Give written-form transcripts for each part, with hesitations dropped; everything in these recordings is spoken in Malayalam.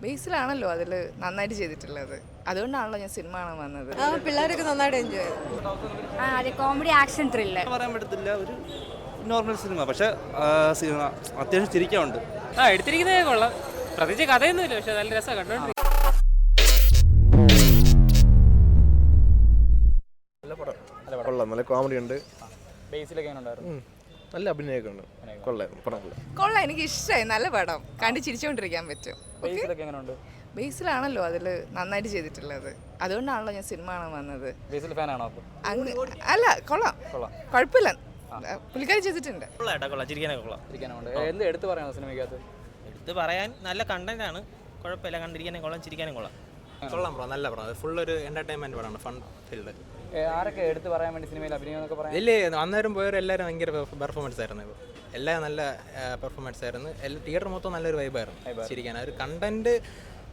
ബേസിലാണല്ലോ അതിൽ നന്നായിട്ട് ചെയ്തിട്ടുള്ളത്. അതുകൊണ്ടാണല്ലോ ഞാൻ സിനിമ കാണാൻ വന്നത്. പിള്ളേരൊക്കെ നന്നായിട്ട് എൻജോയ് ആ അതെ, കോമഡി ആക്ഷൻ ത്രില്ലർ പറയാൻ പറ്റത്തില്ല, ഒരു നോർമൽ സിനിമ. പക്ഷെ അത്യാവശ്യം ചിരിക്കാനുണ്ട്. എടുത്തിരിക്കുന്നതേ കൊള്ളാം, പ്രത്യേകിച്ച് കഥയൊന്നുമില്ല, പക്ഷെ നല്ല രസം കണ്ടോണ്ട്. കൊള്ളാം, നല്ല കോമഡി ഉണ്ട്, ബേസിലൊക്കെ ഉണ്ടായിരുന്നു, നല്ല അഭിനയമൊക്കെ ഉണ്ട്. കൊള്ളാം, എനിക്ക് ഇഷ്ടമായി. നല്ല പടം, കണ്ട് ചിരിച്ചുകൊണ്ടിരിക്കാൻ പറ്റും. ബേസിലൊക്കെ എങ്ങനെയുണ്ട്? ബേസിലാണല്ലോ അതിൽ നന്നായിട്ട് ചെയ്തിട്ടുള്ളത്. അതുകൊണ്ടാണല്ലോ ഞാൻ സിനിമ കാണാൻ വന്നത്. ബേസിൽ ഫാനാണോ? അല്ല, കൊള്ളാം, കുഴപ്പമില്ല, പുള്ളിക്കാരി ചെയ്തിട്ടുണ്ട്. എന്ത് എടുത്ത് പറയാനോ സിനിമയ്ക്കകത്ത്? എടുത്ത് പറയാൻ നല്ല കണ്ടന്റ് ആണ്, കുഴപ്പമില്ല, കണ്ടിരിക്കാനും കൊള്ളാം, ചിരിക്കാനും കൊള്ളാം. കൊള്ളാം ബ്രോ, നല്ല ബ്രോ, ഫുൾ ഒരു എന്റർടൈൻമെന്റ് പടമാണ്, ഫൺ ഫീൽഡ്. ആരൊക്കെ എടുത്ത് പറയാൻ വേണ്ടി സിനിമയിൽ അഭിനയം എന്നൊക്കെ പറയാം? വലിയ അന്നേരം പോയവരെല്ലാവരും ഭയങ്കര പെർഫോമൻസ് ആയിരുന്നു. ഇപ്പോൾ എല്ലാം നല്ല പെർഫോമൻസ് ആയിരുന്നു. തിയേറ്റർ മൊത്തം നല്ലൊരു വൈബായിരുന്നു ചിരിക്കാൻ. ഒരു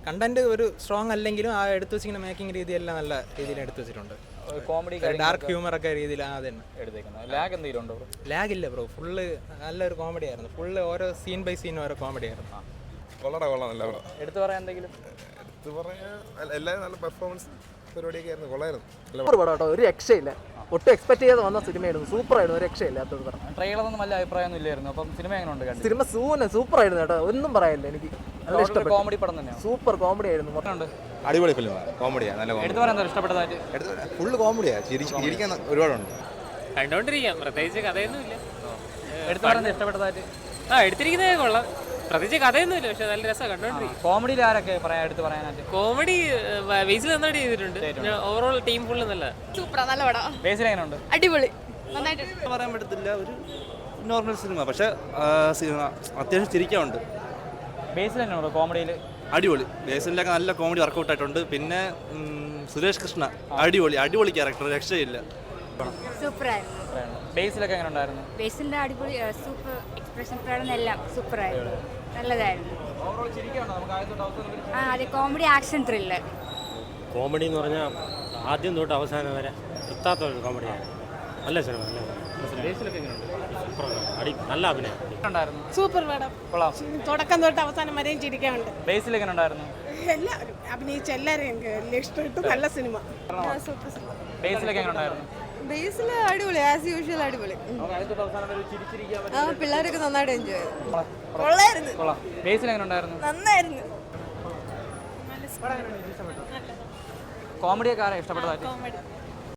കണ്ടന്റ് ഒരു സ്ട്രോങ് അല്ലെങ്കിലും ആ എടുത്തു വെച്ചിങ്ങനെ മേക്കിംഗ് രീതിയെല്ലാം നല്ല രീതിയിൽ എടുത്തു വെച്ചിട്ടുണ്ട്. കോമഡി ഡാർക്ക് ഹ്യൂമർ ഒക്കെ രീതിയിൽ അതന്നെ എടുത്തേക്കുന്നത്. ലാഗ് എന്തെങ്കിലും ഉണ്ടോ? ലാഗ് ഇല്ല ബ്രോ, ഫുള്ള് നല്ലൊരു കോമഡി ആയിരുന്നു. ഫുള്ള് ഓരോ സീൻ ബൈ സീൻ ഓരോ കോമഡി ആയിരുന്നു. കൊള്ളാം, നല്ല പടം. എടുത്ത് പറയാൻ എന്തെങ്കിലും? എടുത്ത് പറയാൻ എല്ലാവരും നല്ല പെർഫോമൻസ് പരിപാടിയൊക്കെ ആയിരുന്നു, കൊള്ളായിരുന്നു. സൂപ്പർ പടം കേട്ടോ, ഒരു രക്ഷയില്ല. ഒട്ടും എക്സ്പെക്ട് ചെയ്ത് വന്ന സിനിമയായിരുന്നു, സൂപ്പറായിരുന്നു, ഒരു രക്ഷയില്ല. ട്രെയിലറൊന്നും നല്ല അഭിപ്രായമൊന്നും ഇല്ലായിരുന്നു. അപ്പം സിനിമ എങ്ങനെയുണ്ട്? സിനിമ സൂപ്പറായിരുന്നു കേട്ടോ, ഒന്നും പറയാനില്ല, എനിക്ക് നല്ല ഇഷ്ടപ്പെട്ടു. കോമഡി പടം തന്നെയാണ്, സൂപ്പർ കോമഡി ആയിരുന്നു. അടിപൊളി ഫിലിമാണ്, കോമഡിയാണ്, നല്ല എടുത്ത് പറയാൻ എന്താ ഇഷ്ടപ്പെട്ടതായിട്ട്? ഫുള്ള് കോമഡിയാണ്, ചിരിക്കാൻ ഒരുപാടുണ്ട്. കണ്ടോണ്ടിരിക്കാം, പ്രത്യേകിച്ച് കഥയൊന്നുമില്ല. എടുത്ത് പറയാൻ ഇഷ്ടപ്പെട്ടതായിട്ട്? എടുത്തിരിക്കുന്നതേ കൊള്ളാം, പ്രത്യേകിച്ച് കഥയൊന്നുമില്ല, പക്ഷെ നല്ല രസം കണ്ടോണ്ടിരിക്കും. കോമഡിയിൽ ആരൊക്കെ എടുത്ത് പറയാനായിട്ട്? കോമഡി ബേസിൽ നന്നായിട്ട് ചെയ്തിട്ടുണ്ട്. ഓവറോൾ ടീം ഫുള്ള് നല്ല സൂപ്പറാ, നല്ല പടം. ബേസിൽ എങ്ങനെയുണ്ട്? അടിപൊളി, നന്നായിട്ട്. പറയാൻ പറ്റത്തില്ല, ഒരു നോർമൽ സിനിമ. പക്ഷെ അത്യാവശ്യം ചിരിക്കാനുണ്ട്. ബേസിൽ തന്നെയുണ്ട് കോമഡിയിൽ? അടിപൊളി, ബേസിലൊക്കെ നല്ല കോമഡി വർക്കൗട്ട് ആയിട്ടുണ്ട്. പിന്നെ സുരേഷ് കൃഷ്ണ അടിപൊളി ക്യാരക്ടർ, രക്ഷയില്ല. സൂപ്പറായിരുന്നു. ബേസിലൊക്കെ എങ്ങനെ ഉണ്ടായിരുന്നു? ബേസിന്റെ അടിപൊളി, സൂപ്പർ എക്സ്പ്രഷൻ പ്രകടനം എല്ലാം സൂപ്പറായിരുന്നു, നല്ലതായിരുന്നു. ആ അതെ, കോമഡി ആക്ഷൻ ത്രില്ലർ. കോമഡി എന്ന് പറഞ്ഞാൽ ആദ്യം തൊട്ട് അവസാനം വരെ എത്താത്ത ഒരു കോമഡിയാണ്. നല്ല സിനിമ, നല്ല അഭിനയം. സൂപ്പർ പടം, തുടക്കം തൊട്ട് അവസാനം വരെയും ചിരിക്കാനുണ്ട്. ബേസിൽ എങ്ങനെ ഉണ്ടായിരുന്നു? എല്ലാവരും അഭിനയിച്ച എല്ലാവരെയും എനിക്ക് വലിയ ഇഷ്ടപ്പെട്ടു, നല്ല സിനിമ. ബേസിലൊക്കെ എങ്ങനെ ഉണ്ടായിരുന്നു? ബേസിൽ അടിപൊളി, ആസ് യൂഷ്വൽ അടിപൊളി. പിള്ളേരൊക്കെ നന്നായിട്ട് എൻജോയ് ചെയ്തു. കൊള്ളായിരുന്നു. ബേസിൽ എങ്ങനെ ഉണ്ടായിരുന്നു? നന്നായിരുന്നു. കോമഡിയൊക്കെ ആരാ ഇഷ്ടപ്പെട്ടതായിട്ട്?